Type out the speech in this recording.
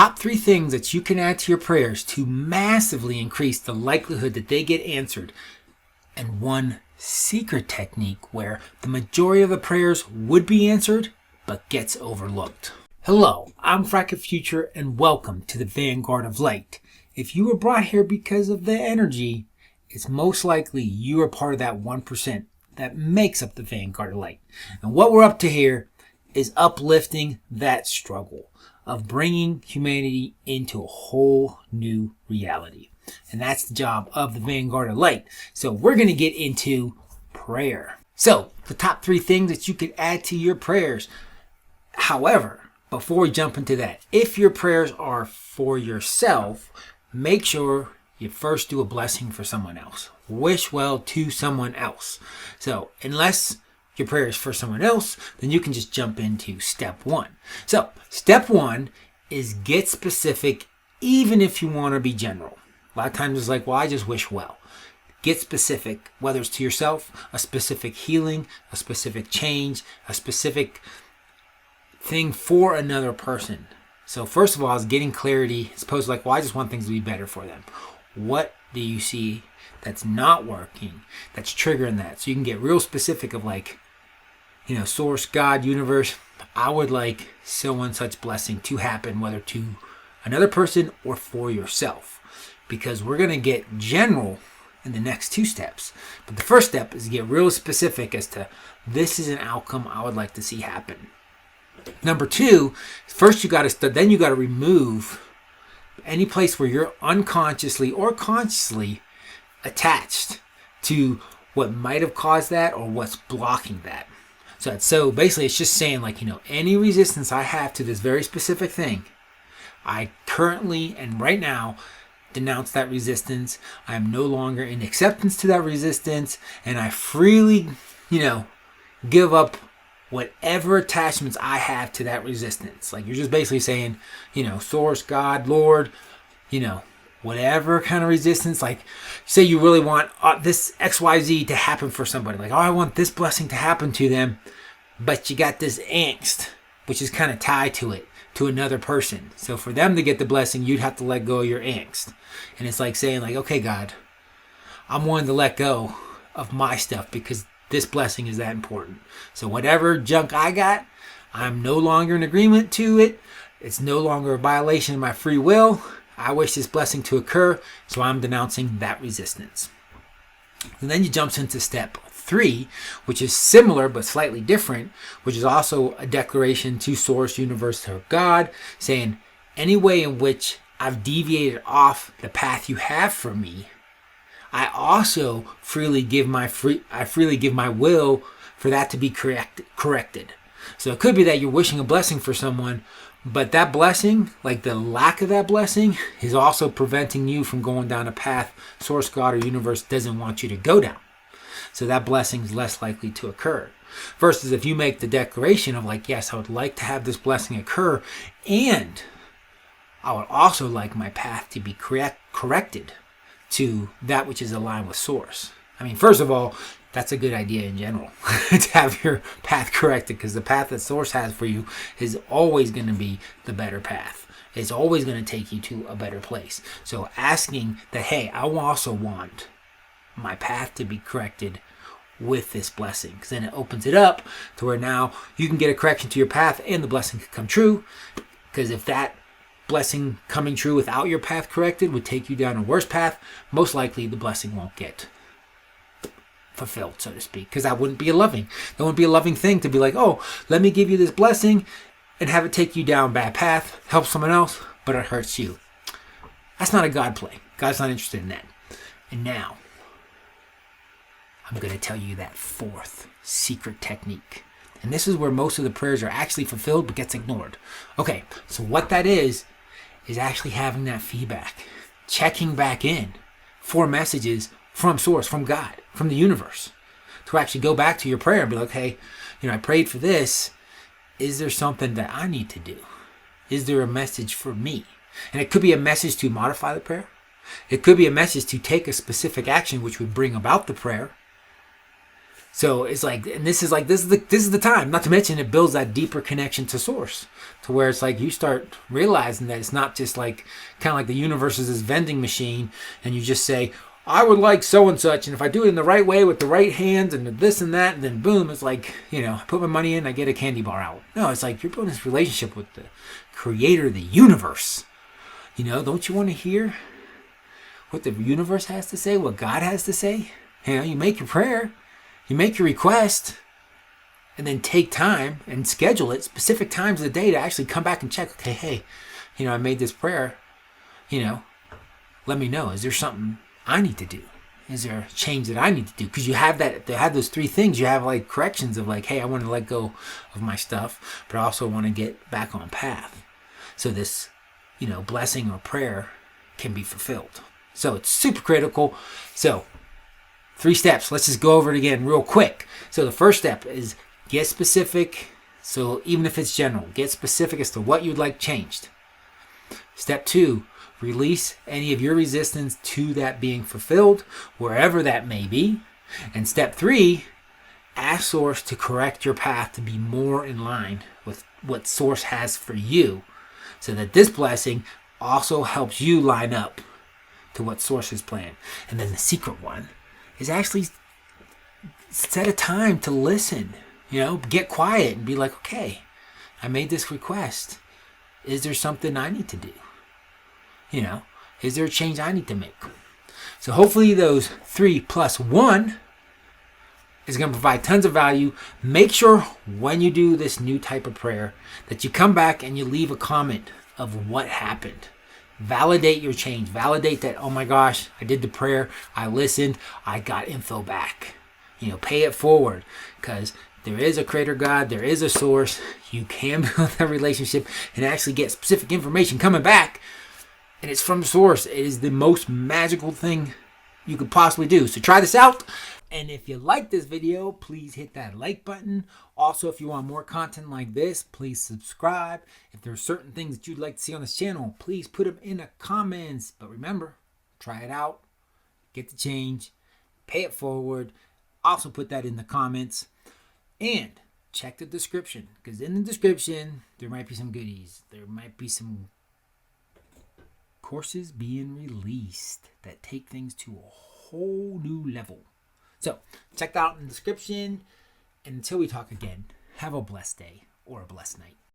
top 3 things that you can add to your prayers to massively increase the likelihood that they get answered, and 1 secret technique where the majority of the prayers would be answered but gets overlooked. Hello, I'm Fractal Future and welcome to the Vanguard of Light. If you were brought here because of the energy, it's most likely you are part of that 1% that makes up the Vanguard of Light. And what we're up to here is uplifting that struggle of bringing humanity into a whole new reality. And that's the job of the Vanguard of Light. So we're going to get into prayer. So the top 3 things that you could add to your prayers. However, before we jump into that, if your prayers are for yourself, make sure you first do a blessing for someone else. Wish well to someone else. So unless your prayer is for someone else, then you can just jump into step 1. So step 1 is get specific, even if you want to be general. A lot of times it's like, well, I just wish well. Get specific, whether it's to yourself, a specific healing, a specific change, a specific thing for another person. So first of all is getting clarity, as opposed to like, well, I just want things to be better for them. What do you see that's not working, that's triggering that? So you can get real specific of like, source, God, universe, I would like so and such blessing to happen, whether to another person or for yourself. Because we're going to get general in the next 2 steps. But the first step is to get real specific as to this is an outcome I would like to see happen. Number 2, first you got to remove any place where you're unconsciously or consciously attached to what might have caused that or what's blocking that. So basically it's just saying like, any resistance I have to this very specific thing, I currently and right now denounce that resistance. I am no longer in acceptance to that resistance, and I freely, give up whatever attachments I have to that resistance. Like you're just basically saying, source, God, Lord, whatever kind of resistance. Like say you really want this XYZ to happen for somebody. Like, I want this blessing to happen to them, but you got this angst, which is kind of tied to it, to another person. So for them to get the blessing, you'd have to let go of your angst. And it's like saying like, okay, God, I'm willing to let go of my stuff because this blessing is that important. So whatever junk I got, I'm no longer in agreement to it. It's no longer a violation of my free will. I wish this blessing to occur, so I'm denouncing that resistance. And then you jump into step 3, which is similar but slightly different, which is also a declaration to Source, Universe, or God, saying any way in which I've deviated off the path you have for me, I also freely give my will for that to be corrected. So it could be that you're wishing a blessing for someone, but that blessing, like the lack of that blessing, is also preventing you from going down a path Source, God, or Universe doesn't want you to go down. So that blessing is less likely to occur. Versus if you make the declaration of like, yes, I would like to have this blessing occur, and I would also like my path to be corrected to that which is aligned with Source. I mean, first of all, that's a good idea in general to have your path corrected, because the path that Source has for you is always going to be the better path. It's always going to take you to a better place. So asking that, hey, I also want my path to be corrected with this blessing, because then it opens it up to where now you can get a correction to your path and the blessing can come true. Because if that blessing coming true without your path corrected would take you down a worse path, most likely the blessing won't get fulfilled, so to speak, because that wouldn't be a loving thing to be like, oh, let me give you this blessing and have it take you down a bad path, help someone else, but it hurts you. That's not a God play. God's not interested in that. And now I'm going to tell you that 4th secret technique. And this is where most of the prayers are actually fulfilled but gets ignored. Okay, so what that is actually having that feedback, checking back in for messages from Source, from God, from the universe, to actually go back to your prayer and be like, hey, I prayed for this. Is there something that I need to do? Is there a message for me? And it could be a message to modify the prayer. It could be a message to take a specific action which would bring about the prayer. So it's like, and this is the time. Not to mention, it builds that deeper connection to source, to where it's like you start realizing that it's not just like kind of like the universe is this vending machine, and you just say, I would like so and such, and if I do it in the right way with the right hands and this and that, and then boom, it's like, I put my money in, I get a candy bar out. No, it's like you're building this relationship with the creator of the universe. Don't you want to hear what the universe has to say, what God has to say? You make your prayer. You make your request, and then take time and schedule it, specific times of the day, to actually come back and check. Okay, hey, I made this prayer. Let me know. Is there something I need to do? Is there a change that I need to do? Because you have those three things. You have like corrections of like, hey, I want to let go of my stuff, but I also want to get back on path. So this, blessing or prayer can be fulfilled. So it's super critical. So 3 steps. Let's just go over it again real quick. So the first step is get specific. So even if it's general, get specific as to what you'd like changed. Step 2, release any of your resistance to that being fulfilled, wherever that may be. And step 3, ask Source to correct your path to be more in line with what Source has for you, so that this blessing also helps you line up to what Source has planned. And then the secret one is actually set a time to listen. Get quiet and be like, okay, I made this request. Is there something I need to do? Is there a change I need to make? So hopefully those 3 plus 1 is going to provide tons of value. Make sure when you do this new type of prayer that you come back and you leave a comment of what happened. Validate your change. Validate that, oh my gosh, I did the prayer, I listened, I got info back. Pay it forward, because there is a creator God, there is a source. You can build that relationship and actually get specific information coming back, and it's from source. It is the most magical thing you could possibly do. So try this out. And if you like this video, please hit that like button. Also, if you want more content like this, please subscribe. If there are certain things that you'd like to see on this channel, please put them in the comments. But remember, try it out, get the change, pay it forward. Also put that in the comments. And check the description, because in the description, there might be some goodies. There might be some courses being released that take things to a whole new level. So check that out in the description. And until we talk again, have a blessed day or a blessed night.